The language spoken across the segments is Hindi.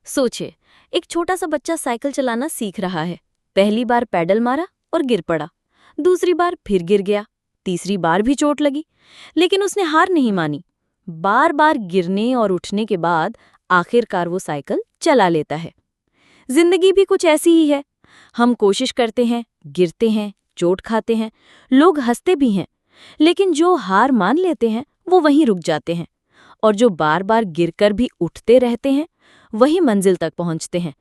सोचिए, एक छोटा सा बच्चा साइकिल चलाना सीख रहा है। पहली बार पैडल मारा और गिर पड़ा। दूसरी बार फिर गिर गया। तीसरी बार भी चोट लगी, लेकिन उसने हार नहीं मानी। बार बार गिरने और उठने के बाद आखिरकार वो साइकिल चला लेता है। जिंदगी भी कुछ ऐसी ही है। हम कोशिश करते हैं, गिरते हैं, चोट खाते हैं, लोग हंसते भी हैं, लेकिन जो हार मान लेते हैं वो वहीं रुक जाते हैं। और जो बार बार गिरकर भी उठते रहते हैं वही मंजिल तक पहुंचते हैं।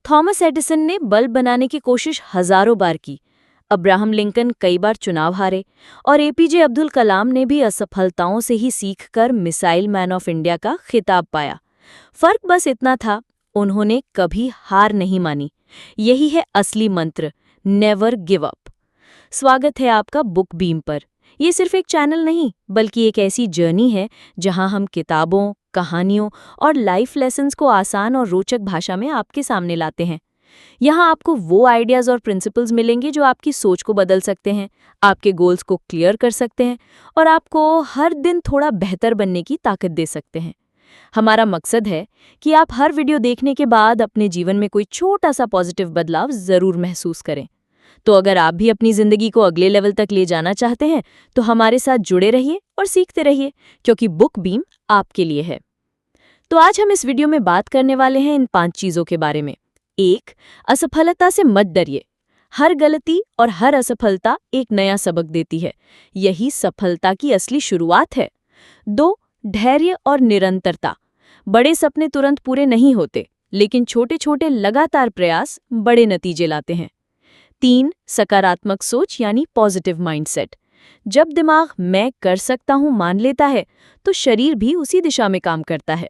थॉमस एडिसन ने बल्ब बनाने की कोशिश हजारों बार की। अब्राहम लिंकन कई बार चुनाव हारे और एपीजे अब्दुल कलाम ने भी असफलताओं से ही सीखकर मिसाइल मैन ऑफ इंडिया का खिताब पाया। फर्क बस इतना था, उन्होंने कभी हार नहीं मानी। यही है असली मंत्र, नेवर गिव अप। स्वागत है आपका बुक बीम पर। ये सिर्फ एक चैनल नहीं, बल्कि एक ऐसी जर्नी है जहां हम किताबों, कहानियों और लाइफ लेसन्स को आसान और रोचक भाषा में आपके सामने लाते हैं। यहाँ आपको वो आइडियाज़ और प्रिंसिपल्स मिलेंगे जो आपकी सोच को बदल सकते हैं, आपके गोल्स को क्लियर कर सकते हैं और आपको हर दिन थोड़ा बेहतर बनने की ताकत दे सकते हैं। हमारा मकसद है कि आप हर वीडियो देखने के बाद अपने जीवन में कोई छोटा सा पॉजिटिव बदलाव ज़रूर महसूस करें। तो अगर आप भी अपनी ज़िंदगी को अगले लेवल तक ले जाना चाहते हैं तो हमारे साथ जुड़े रहिए और सीखते रहिए, क्योंकि बुक बीम आपके लिए है। तो आज हम इस वीडियो में बात करने वाले हैं इन 5 चीज़ों के बारे में। 1. असफलता से मत डरिए। हर गलती और हर असफलता एक नया सबक देती है। यही सफलता की असली शुरुआत है। 2. धैर्य और निरंतरता। बड़े सपने तुरंत पूरे नहीं होते, लेकिन छोटे छोटे लगातार प्रयास बड़े नतीजे लाते हैं। 3. सकारात्मक सोच यानी पॉजिटिव माइंडसेट। जब दिमाग मैं कर सकता हूं मान लेता है, तो शरीर भी उसी दिशा में काम करता है।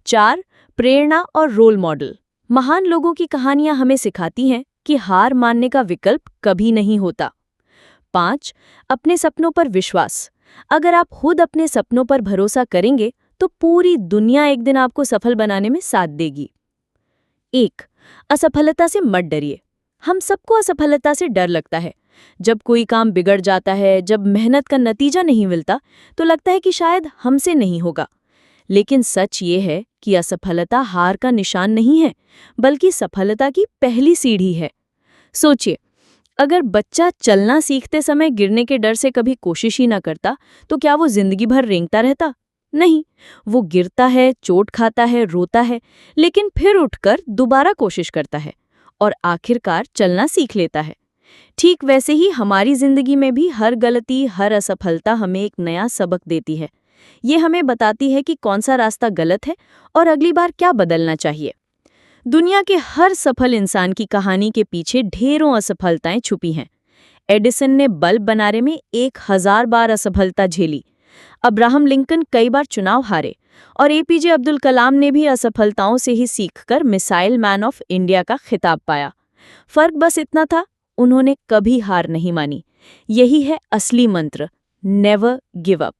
4. प्रेरणा और रोल मॉडल। महान लोगों की कहानियां हमें सिखाती हैं कि हार मानने का विकल्प कभी नहीं होता। 5. अपने सपनों पर विश्वास। अगर आप खुद अपने सपनों पर भरोसा करेंगे तो पूरी दुनिया एक दिन आपको सफल बनाने में साथ देगी। 1. असफलता से मत डरिए। हम सबको असफलता से डर लगता है। जब कोई काम बिगड़ जाता है, जब मेहनत का नतीजा नहीं मिलता, तो लगता है कि शायद हमसे नहीं होगा। लेकिन सच ये है कि असफलता हार का निशान नहीं है, बल्कि सफलता की पहली सीढ़ी है। सोचिए, अगर बच्चा चलना सीखते समय गिरने के डर से कभी कोशिश ही ना करता, तो क्या वो जिंदगी भर रेंगता रहता? नहीं, वो गिरता है, चोट खाता है, रोता है, लेकिन फिर उठकर दोबारा कोशिश करता है और आखिरकार चलना सीख लेता है। ठीक वैसे ही हमारी जिंदगी में भी हर गलती, हर असफलता हमें एक नया सबक देती है। ये हमें बताती है कि कौन सा रास्ता गलत है और अगली बार क्या बदलना चाहिए। दुनिया के हर सफल इंसान की कहानी के पीछे ढेरों असफलताएं छुपी हैं। एडिसन ने बल्ब बनाने में 1000 बार असफलता झेली। अब्राहम लिंकन कई बार चुनाव हारे और एपीजे अब्दुल कलाम ने भी असफलताओं से ही सीखकर मिसाइल मैन ऑफ इंडिया का खिताब पाया। फर्क बस इतना था, उन्होंने कभी हार नहीं मानी। यही है असली मंत्र, नेवर गिव अप।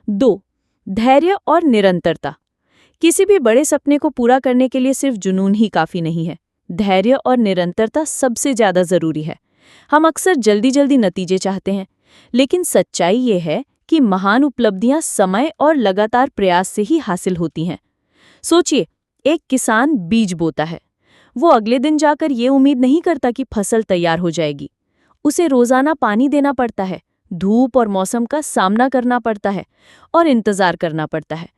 2. धैर्य और निरंतरता। किसी भी बड़े सपने को पूरा करने के लिए सिर्फ जुनून ही काफी नहीं है। धैर्य और निरंतरता सबसे ज्यादा जरूरी है। हम अक्सर जल्दी जल्दी नतीजे चाहते हैं, लेकिन सच्चाई ये है कि महान उपलब्धियां समय और लगातार प्रयास से ही हासिल होती हैं। सोचिए, एक किसान बीज बोता है। वो अगले दिन जाकर ये उम्मीद नहीं करता कि फसल तैयार हो जाएगी। उसे रोजाना पानी देना पड़ता है, धूप और मौसम का सामना करना पड़ता है और इंतजार करना पड़ता है।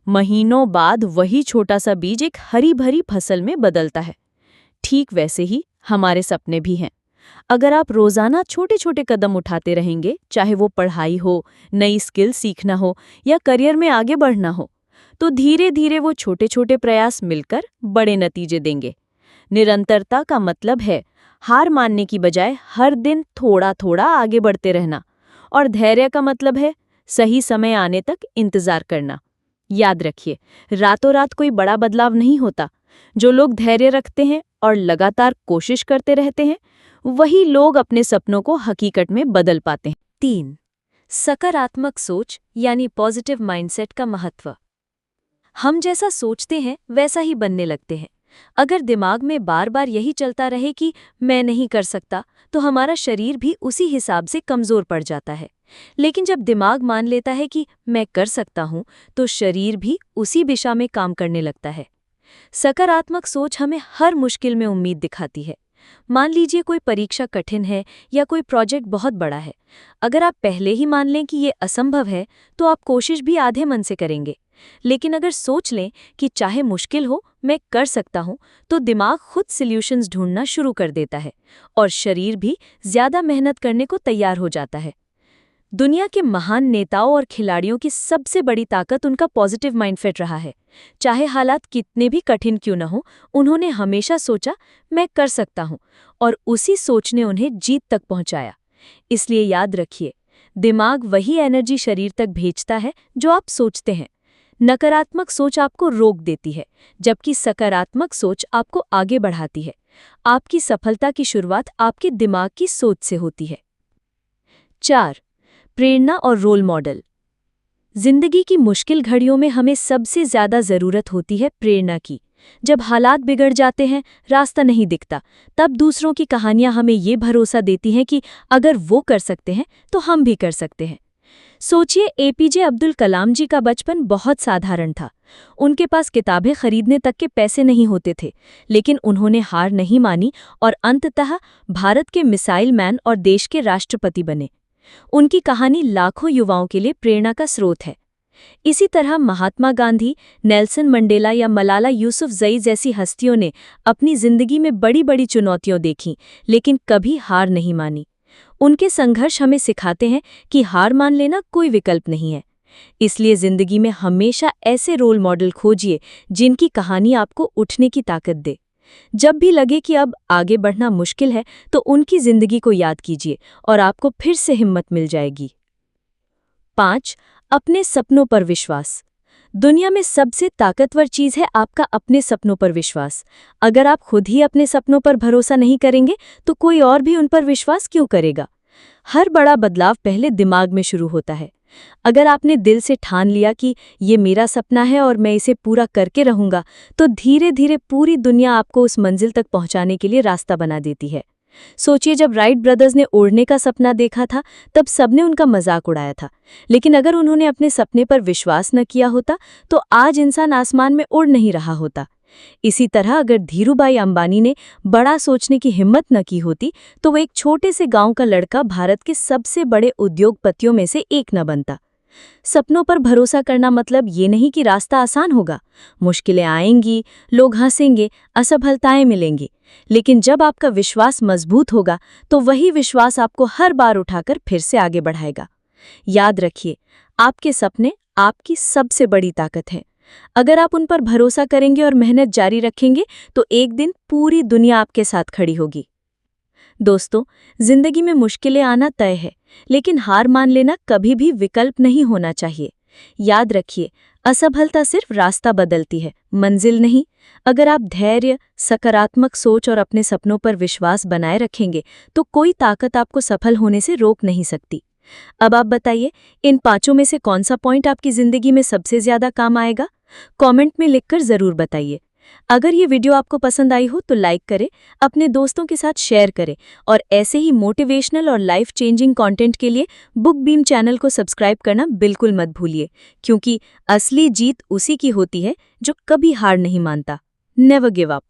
महीनों बाद वही छोटा सा बीज एक हरी भरी फसल में बदलता है। ठीक वैसे ही हमारे सपने भी हैं। अगर आप रोजाना छोटे छोटे कदम उठाते रहेंगे, चाहे वो पढ़ाई हो, नई स्किल सीखना हो या करियर में आगे बढ़ना हो, तो धीरे धीरे वो छोटे छोटे प्रयास मिलकर बड़े नतीजे देंगे। निरंतरता का मतलब है हार मानने की बजाय हर दिन थोड़ा थोड़ा आगे बढ़ते रहना, और धैर्य का मतलब है सही समय आने तक इंतजार करना। याद रखिए, रातों रात कोई बड़ा बदलाव नहीं होता। जो लोग धैर्य रखते हैं और लगातार कोशिश करते रहते हैं, वही लोग अपने सपनों को हकीकत में बदल पाते हैं। 3. सकारात्मक सोच यानी पॉजिटिव माइंडसेट का महत्व। हम जैसा सोचते हैं वैसा ही बनने लगते हैं। अगर दिमाग में बार बार यही चलता रहे कि मैं नहीं कर सकता, तो हमारा शरीर भी उसी हिसाब से कमजोर पड़ जाता है। लेकिन जब दिमाग मान लेता है कि मैं कर सकता हूं, तो शरीर भी उसी दिशा में काम करने लगता है। सकारात्मक सोच हमें हर मुश्किल में उम्मीद दिखाती है। मान लीजिए कोई परीक्षा कठिन है या कोई प्रोजेक्ट बहुत बड़ा है। अगर आप पहले ही मान लें कि ये असंभव है, तो आप कोशिश भी आधे मन से करेंगे। लेकिन अगर सोच लें कि चाहे मुश्किल हो, मैं कर सकता हूं, तो दिमाग खुद सॉल्यूशंस ढूंढना शुरू कर देता है और शरीर भी ज्यादा मेहनत करने को तैयार हो जाता है। दुनिया के महान नेताओं और खिलाड़ियों की सबसे बड़ी ताकत उनका पॉजिटिव माइंडसेट रहा है। चाहे हालात कितने भी कठिन क्यों न हो, उन्होंने हमेशा सोचा, मैं कर सकता हूं, और उसी सोच ने उन्हें जीत तक पहुंचाया। इसलिए याद रखिए, दिमाग वही एनर्जी शरीर तक भेजता है जो आप सोचते हैं। नकारात्मक सोच आपको रोक देती है, जबकि सकारात्मक सोच आपको आगे बढ़ाती है। आपकी सफलता की शुरुआत आपके दिमाग की सोच से होती है। 4. प्रेरणा और रोल मॉडल। जिंदगी की मुश्किल घड़ियों में हमें सबसे ज्यादा जरूरत होती है प्रेरणा की। जब हालात बिगड़ जाते हैं, रास्ता नहीं दिखता, तब दूसरों की कहानियां हमें ये भरोसा देती हैं कि अगर वो कर सकते हैं तो हम भी कर सकते हैं। सोचिए, एपीजे अब्दुल कलाम जी का बचपन बहुत साधारण था। उनके पास किताबें खरीदने तक के पैसे नहीं होते थे, लेकिन उन्होंने हार नहीं मानी और अंततः भारत के मिसाइल मैन और देश के राष्ट्रपति बने। उनकी कहानी लाखों युवाओं के लिए प्रेरणा का स्रोत है। इसी तरह महात्मा गांधी, नेल्सन मंडेला या मलाला यूसुफजई जैसी हस्तियों ने अपनी जिंदगी में बड़ी बड़ी चुनौतियां देखीं, लेकिन कभी हार नहीं मानी। उनके संघर्ष हमें सिखाते हैं कि हार मान लेना कोई विकल्प नहीं है। इसलिए जिंदगी में हमेशा ऐसे रोल मॉडल खोजिए जिनकी कहानी आपको उठने की ताकत दे। जब भी लगे कि अब आगे बढ़ना मुश्किल है, तो उनकी जिंदगी को याद कीजिए और आपको फिर से हिम्मत मिल जाएगी। 5. अपने सपनों पर विश्वास। दुनिया में सबसे ताकतवर चीज है आपका अपने सपनों पर विश्वास। अगर आप खुद ही अपने सपनों पर भरोसा नहीं करेंगे, तो कोई और भी उन पर विश्वास क्यों करेगा? हर बड़ा बदलाव पहले दिमाग में शुरू होता है। अगर आपने दिल से ठान लिया कि ये मेरा सपना है और मैं इसे पूरा करके रहूंगा, तो धीरे धीरे पूरी दुनिया आपको उस मंजिल तक पहुंचाने के लिए रास्ता बना देती है। सोचिए, जब राइट ब्रदर्स ने उड़ने का सपना देखा था, तब सबने उनका मजाक उड़ाया था। लेकिन अगर उन्होंने अपने सपने पर विश्वास न किया होता, तो आज इंसान आसमान में उड़ नहीं रहा होता। इसी तरह अगर धीरूभाई अंबानी ने बड़ा सोचने की हिम्मत न की होती, तो वो एक छोटे से गांव का लड़का भारत के सबसे बड़े उद्योगपतियों में से एक न बनता। सपनों पर भरोसा करना मतलब ये नहीं कि रास्ता आसान होगा। मुश्किलें आएंगी, लोग हंसेंगे, असफलताएं मिलेंगी, लेकिन जब आपका विश्वास मजबूत होगा, तो वही विश्वास आपको हर बार उठाकर फिर से आगे बढ़ाएगा। याद रखिए, आपके सपने आपकी सबसे बड़ी ताकत हैं। अगर आप उन पर भरोसा करेंगे और मेहनत जारी रखेंगे, तो एक दिन पूरी दुनिया आपके साथ खड़ी होगी। दोस्तों, जिंदगी में मुश्किलें आना तय है, लेकिन हार मान लेना कभी भी विकल्प नहीं होना चाहिए। याद रखिए, असफलता सिर्फ रास्ता बदलती है, मंजिल नहीं। अगर आप धैर्य, सकारात्मक सोच और अपने सपनों पर विश्वास बनाए रखेंगे, तो कोई ताकत आपको सफल होने से रोक नहीं सकती। अब आप बताइए, इन 5 में से कौन सा पॉइंट आपकी जिंदगी में सबसे ज्यादा काम आएगा? कमेंट में लिखकर जरूर बताइए। अगर ये वीडियो आपको पसंद आई हो तो लाइक करें, अपने दोस्तों के साथ शेयर करें और ऐसे ही मोटिवेशनल और लाइफ चेंजिंग कंटेंट के लिए बुक बीम चैनल को सब्सक्राइब करना बिल्कुल मत भूलिए, क्योंकि असली जीत उसी की होती है जो कभी हार नहीं मानता। Never give up.